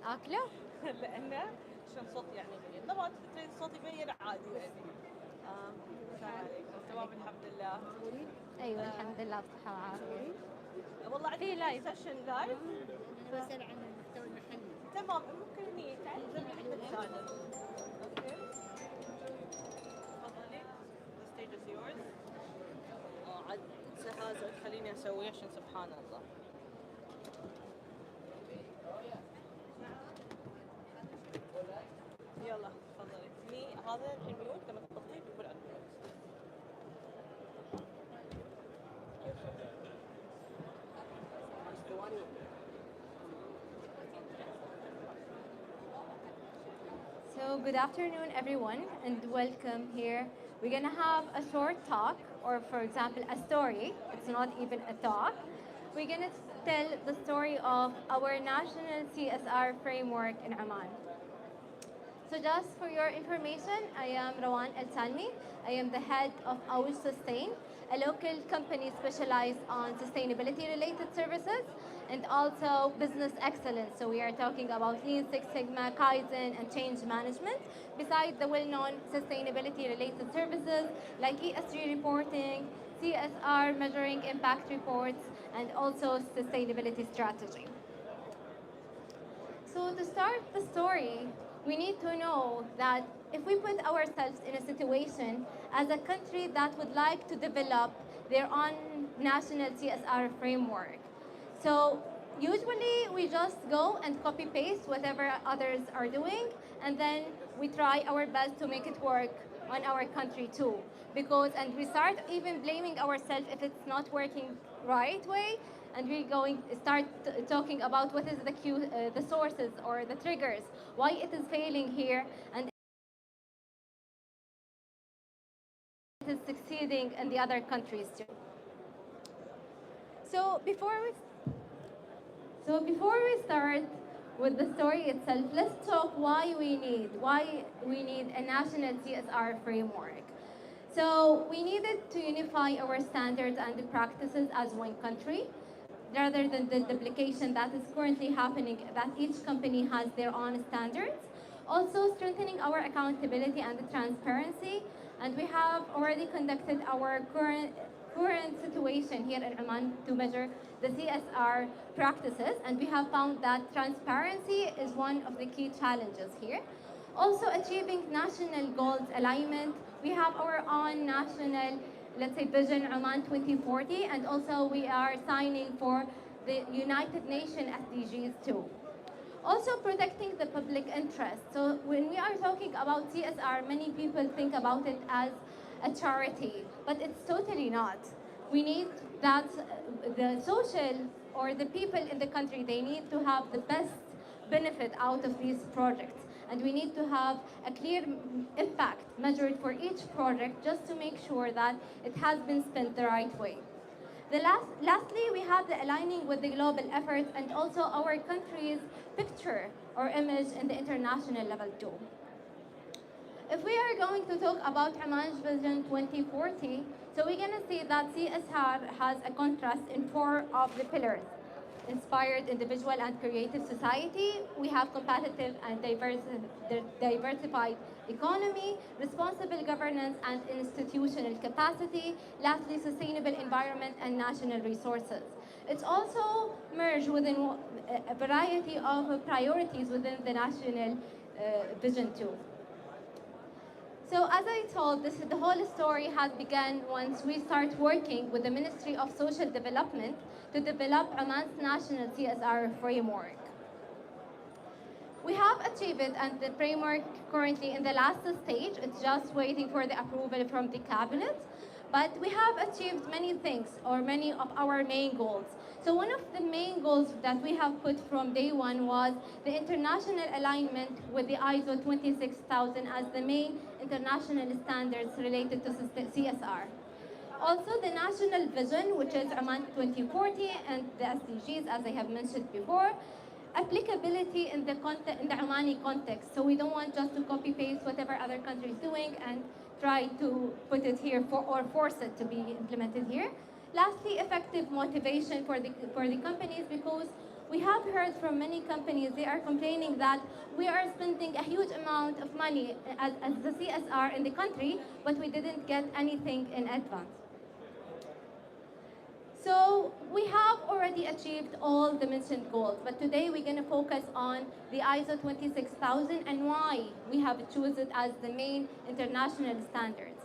اكله. لانه عشان صوت يعني يبين، طبعا تدري الصوت يبين عادي يعني. السلام عليكم. تمام الحمد لله. ايوه الحمد لله بصحه وعافيه. والله في عندنا لايف. سيشن لايف. أنا بسأل عن المحتوى المحلي. تمام ممكن اني تعال جنبي احمد سالم. اوكي تفضلي. The stage is yours. عاد سهازة تخليني اسوي عشان سبحان الله. يلا تفضلي. هذا الحين ميوت، لما تحطيه بيقول عندك ميوت. So good afternoon, everyone, and welcome here. We're gonna have a short talk, or for example, a story. It's not even a talk. We're gonna tell the story of our national CSR framework in Oman. So just for your information, I am Rawan El Salmi. I am the head of Our Sustain, a local company specialized on sustainability-related services and also business excellence. So we are talking about Lean Six Sigma, Kaizen, and change management, besides the well-known sustainability-related services like ESG reporting, CSR measuring impact reports, and also sustainability strategy. So to start the story, we need to know that if we put ourselves in a situation as a country that would like to develop their own national CSR framework. So usually we just go and copy paste whatever others are doing, and then we try our best to make it work on our country too. And we start even blaming ourselves if it's not working right way, and we're going to start talking about what is the sources or the triggers, why it is failing here, and it is succeeding in the other countries too. So before we start with the story itself, let's talk why we need a national CSR framework. So we needed to unify our standards and the practices as one country, rather than the duplication that is currently happening, that each company has their own standards. Also strengthening our accountability and the transparency, and we have already conducted our current situation here in Oman to measure the CSR practices, and we have found that transparency is one of the key challenges here. Also achieving national goals alignment. We have our own national, let's say, Vision Oman 2040, and also we are signing for the United Nations SDGs too. Also protecting the public interest. So when we are talking about CSR, many people think about it as a charity, but it's totally not. We need that the social or the people in the country, they need to have the best benefit out of these projects. And we need to have a clear impact measured for each project just to make sure that it has been spent the right way. Lastly, we have the aligning with the global efforts and also our country's picture or image in the international level too. If we are going to talk about Oman's Vision 2040, so we're going to see that CSR has a contrast in 4 of the pillars. Inspired individual and creative society, we have competitive and diversified economy, responsible governance and institutional capacity, lastly, sustainable environment and national resources. It's also merged within a variety of priorities within the national vision too. So as I told, the whole story has begun once we start working with the Ministry of Social Development to develop Oman's national CSR framework. We have achieved it, and the framework currently in the last stage. It's just waiting for the approval from the cabinet. But we have achieved many things, or many of our main goals. So one of the main goals that we have put from day one was the international alignment with the ISO 26000 as the main international standards related to CSR. Also, the national vision, which is Oman 2040, and the SDGs, as I have mentioned before. Applicability in the Omani context. So we don't want just to copy paste whatever other country is doing and try to put it here or force it to be implemented here. Lastly, effective motivation for the companies, because We have heard from many companies, they are complaining that we are spending a huge amount of money as the CSR in the country, but we didn't get anything in advance. So we have already achieved all the mentioned goals, but today we're going to focus on the ISO 26000 and why we have chosen it as the main international standards.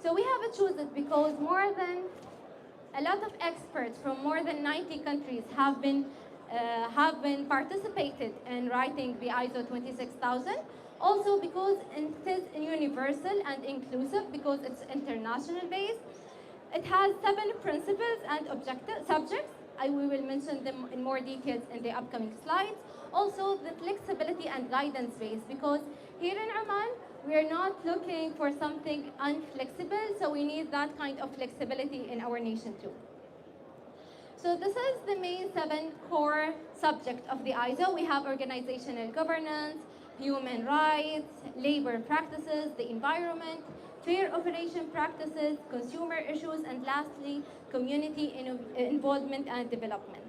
So we have chosen it because more than a lot of experts from more than 90 countries have been participated in writing the ISO 26000. Also because it is universal and inclusive because it's international based. It has 7 principles and subjects. We will mention them in more details in the upcoming slides. Also, the flexibility and guidance base, because here in Oman, we are not looking for something unflexible, so we need that kind of flexibility in our nation too. So this is the main 7 core subject of the ISO. We have organizational governance, human rights, labor practices, the environment, fair operation practices, consumer issues, and lastly, community involvement and development.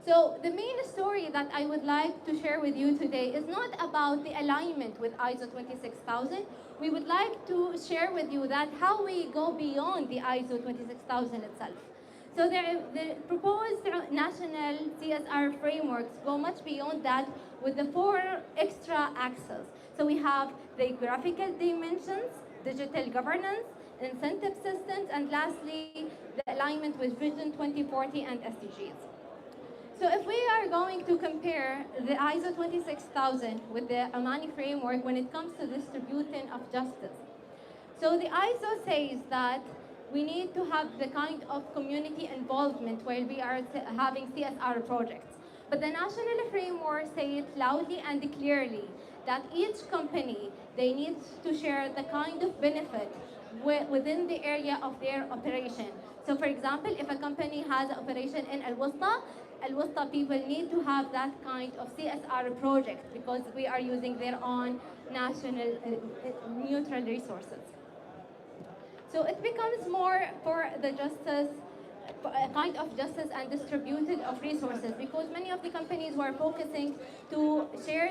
So the main story that I would like to share with you today is not about the alignment with ISO 26000. We would like to share with you that how we go beyond the ISO 26000 itself. So the proposed national CSR frameworks go much beyond that with the 4 extra axes. So we have the graphical dimensions, digital governance, incentive systems, and lastly, the alignment with Vision 2040 and SDGs. So if we are going to compare the ISO 26000 with the Omani framework when it comes to distribution of justice. So the ISO says that we need to have the kind of community involvement where we are having CSR projects. But the national framework says loudly and clearly that each company, they need to share the kind of benefit within the area of their operation. So for example, if a company has an operation in Al-Wusta people need to have that kind of CSR project because we are using their own national neutral resources. So it becomes more for the justice, a kind of justice and distributed of resources because many of the companies were focusing to share